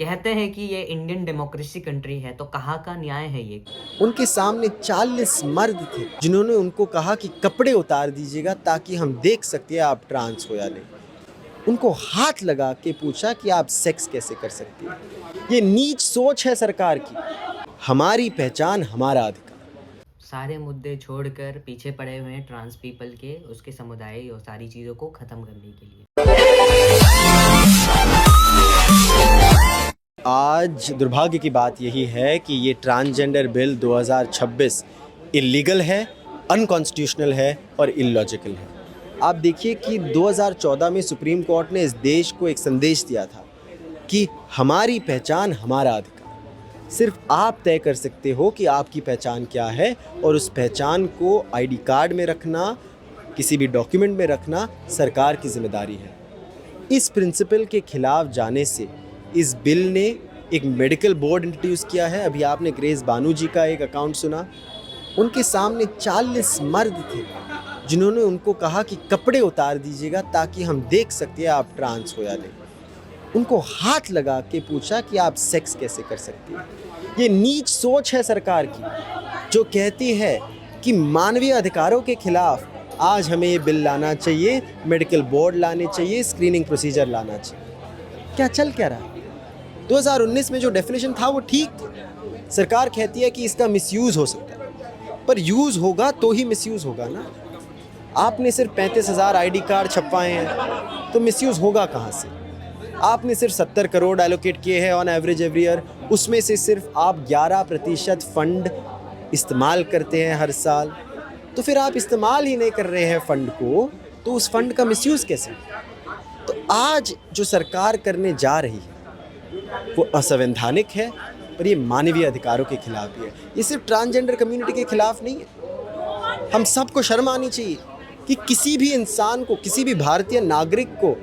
कहते हैं कि ये इंडियन डेमोक्रेसी कंट्री है, तो कहाँ का न्याय है ये? उनके सामने 40 मर्द थे जिन्होंने उनको कहा कि कपड़े उतार दीजिएगा ताकि हम देख सके आप ट्रांस हो या नहीं। उनको हाथ लगा के पूछा कि आप सेक्स कैसे कर सकते हैं। ये नीच सोच है सरकार की। हमारी पहचान हमारा अधिकार। सारे मुद्दे छोड़कर पीछे पड़े हुए हैं ट्रांस पीपल के, उसके समुदाय और सारी चीज़ों को ख़त्म करने के लिए। आज दुर्भाग्य की बात यही है कि ये ट्रांसजेंडर बिल 2026 इलीगल है, अनकॉन्स्टिट्यूशनल है और इलॉजिकल है। आप देखिए कि 2014 में सुप्रीम कोर्ट ने इस देश को एक संदेश दिया था कि हमारी पहचान हमारा अधिकार। सिर्फ आप तय कर सकते हो कि आपकी पहचान क्या है और उस पहचान को आईडी कार्ड में रखना, किसी भी डॉक्यूमेंट में रखना सरकार की जिम्मेदारी है। इस प्रिंसिपल के खिलाफ जाने से इस बिल ने एक मेडिकल बोर्ड इंट्रोड्यूस किया है। अभी आपने ग्रेस बानू जी का एक अकाउंट सुना। उनके सामने 40 मर्द थे जिन्होंने उनको कहा कि कपड़े उतार दीजिएगा ताकि हम देख सके आप ट्रांस हो या नहीं। उनको हाथ लगा के पूछा कि आप सेक्स कैसे कर सकते हैं। ये नीच सोच है सरकार की जो कहती है कि मानवीय अधिकारों के खिलाफ आज हमें ये बिल लाना चाहिए, मेडिकल बोर्ड लाने चाहिए, स्क्रीनिंग प्रोसीजर लाना चाहिए। क्या चल क्या रहा है? 2019 में जो डेफिनेशन था वो ठीक था। सरकार कहती है कि इसका मिसयूज़ हो सकता है, पर यूज़ होगा तो ही मिसयूज़ होगा ना। आपने सिर्फ 35,000 आईडी कार्ड छपवाए हैं तो मिसयूज़ होगा कहाँ से? आपने सिर्फ 70 करोड़ एलोकेट किए हैं ऑन एवरेज एवरी ईयर, उसमें से सिर्फ आप 11% फंड इस्तेमाल करते हैं हर साल। तो फिर आप इस्तेमाल ही नहीं कर रहे हैं फंड को, तो उस फंड का मिसयूज़ कैसे? तो आज जो सरकार करने जा रही है वो असंवैधानिक है, पर ये मानवीय अधिकारों के खिलाफ भी है। ये सिर्फ ट्रांसजेंडर कम्युनिटी के खिलाफ नहीं है। हम सबको शर्म आनी चाहिए कि किसी भी इंसान को, किसी भी भारतीय नागरिक को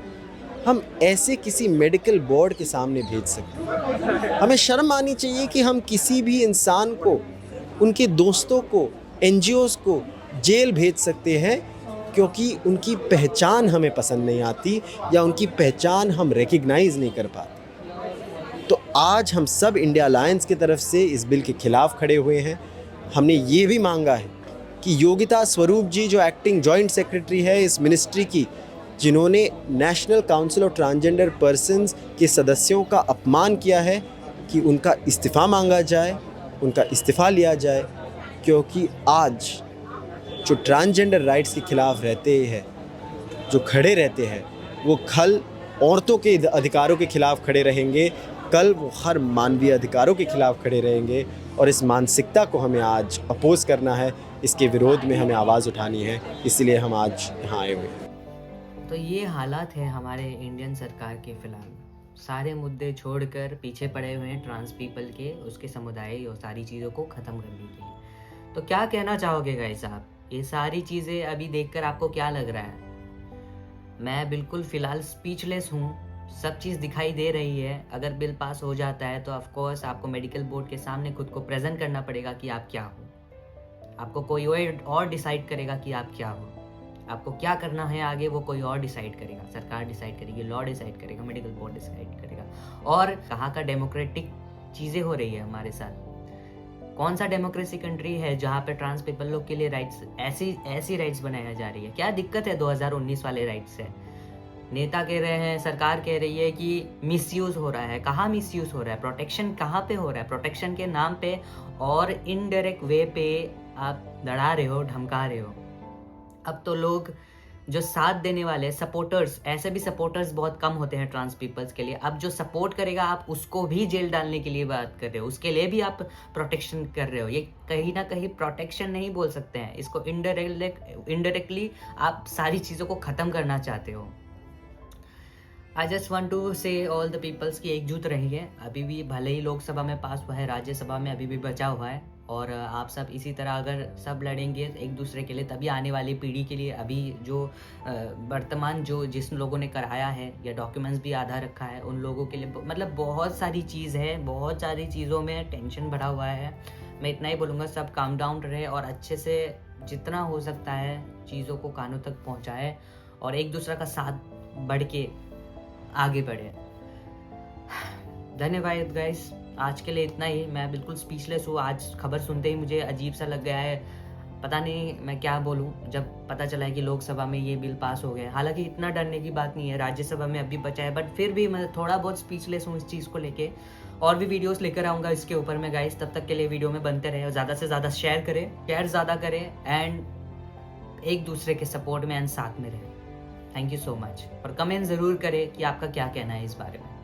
हम ऐसे किसी मेडिकल बोर्ड के सामने भेज सकते हैं। हमें शर्म आनी चाहिए कि हम किसी भी इंसान को, उनके दोस्तों को, एनजीओज़ को जेल भेज सकते हैं क्योंकि उनकी पहचान हमें पसंद नहीं आती या उनकी पहचान हम रिकग्नाइज़ नहीं कर पाते। तो आज हम सब इंडिया अलायंस की तरफ से इस बिल के खिलाफ खड़े हुए हैं। हमने ये भी मांगा है कि योगिता स्वरूप जी जो एक्टिंग जॉइंट सेक्रेटरी है इस मिनिस्ट्री की, जिन्होंने national council of transgender persons के सदस्यों का अपमान किया है, कि उनका इस्तीफ़ा मांगा जाए, उनका इस्तीफ़ा लिया जाए। क्योंकि आज जो ट्रांसजेंडर राइट्स के खिलाफ रहते हैं, जो खड़े रहते हैं, वो कल औरतों के अधिकारों के खिलाफ खड़े रहेंगे, कल वो हर मानवीय अधिकारों के खिलाफ खड़े रहेंगे। और इस मानसिकता को हमें आज अपोज करना है, इसके विरोध में हमें आवाज़ उठानी है, इसलिए हम आज यहाँ आए हुए हैं। तो ये हालात है हमारे इंडियन सरकार के फ़िलहाल। सारे मुद्दे छोड़कर पीछे पड़े हुए हैं ट्रांस पीपल के, उसके समुदाय और सारी चीज़ों को ख़त्म करने के लिए। तो क्या कहना चाहोगे गाइस आप? ये सारी चीज़ें अभी देखकर आपको क्या लग रहा है? मैं बिल्कुल फ़िलहाल स्पीचलेस हूँ। सब चीज़ दिखाई दे रही है। अगर बिल पास हो जाता है तो ऑफ़ कोर्स आपको मेडिकल बोर्ड के सामने खुद को प्रेज़ेंट करना पड़ेगा कि आप क्या हो। आपको कोई और डिसाइड करेगा कि आप क्या हो। आपको क्या करना है आगे वो कोई और डिसाइड करेगा। सरकार डिसाइड करेगी, लॉ डिसाइड करेगा, मेडिकल बोर्ड डिसाइड करेगा। और कहाँ का डेमोक्रेटिक चीज़ें हो रही है हमारे साथ। कौन सा डेमोक्रेसी कंट्री है जहाँ पे ट्रांस पीपल लोग के लिए राइट्स, ऐसी राइट्स बनाया जा रही है? क्या दिक्कत है 2019 वाले राइट्स से? नेता कह रहे हैं, सरकार कह रही है कि मिसयूज़ हो रहा है। कहाँ मिसयूज़ हो रहा है? प्रोटेक्शन कहाँ पे हो रहा है? प्रोटेक्शन के नाम पे और इनडायरेक्ट वे पे आप लड़ा रहे हो, धमका रहे हो। अब तो लोग जो साथ देने वाले सपोर्टर्स, ऐसे भी सपोर्टर्स बहुत कम होते हैं ट्रांस पीपल्स के लिए। अब जो सपोर्ट करेगा आप उसको भी जेल डालने के लिए बात कर रहे हो, उसके लिए भी आप प्रोटेक्शन कर रहे हो। ये कहीं ना कहीं प्रोटेक्शन नहीं बोल सकते हैं इसको, इनडायरेक्टली आप सारी चीज़ों को ख़त्म करना चाहते हो। आई जस्ट वॉन्ट टू से ऑल द पीपल्स की एकजुट रहिए। अभी भी भले ही लोकसभा में पास हुआ है, राज्यसभा में अभी भी बचा हुआ है। और आप सब इसी तरह अगर सब लड़ेंगे एक दूसरे के लिए, तभी आने वाली पीढ़ी के लिए, अभी जो वर्तमान जो जिस लोगों ने कराया है या डॉक्यूमेंट्स भी आधा रखा है उन लोगों के लिए, मतलब बहुत सारी चीज़ है, बहुत सारी चीज़ों में टेंशन भरा हुआ है। मैं इतना ही बोलूँगा, सब काम डाउन रहे और अच्छे से जितना हो सकता है चीज़ों को कानों तक पहुँचाए और एक दूसरे का साथ बढ़ के आगे बढ़े। धन्यवाद गाइस, आज के लिए इतना ही। मैं बिल्कुल स्पीचलेस हूँ। आज खबर सुनते ही मुझे अजीब सा लग गया है, पता नहीं मैं क्या बोलूँ जब पता चला है कि लोकसभा में ये बिल पास हो गया। हालांकि इतना डरने की बात नहीं है, राज्यसभा में अभी बचा है, बट फिर भी मैं थोड़ा बहुत स्पीचलेस हूँ इस चीज़ को लेके। और भी वीडियोस लेकर आऊँगा इसके ऊपर में गाइस। तब तक के लिए वीडियो में बनते रहे और ज़्यादा से ज़्यादा शेयर ज़्यादा करें एंड एक दूसरे के सपोर्ट में एंड साथ में रहें। Thank you so much. और कमेंट ज़रूर करें कि आपका क्या कहना है इस बारे में।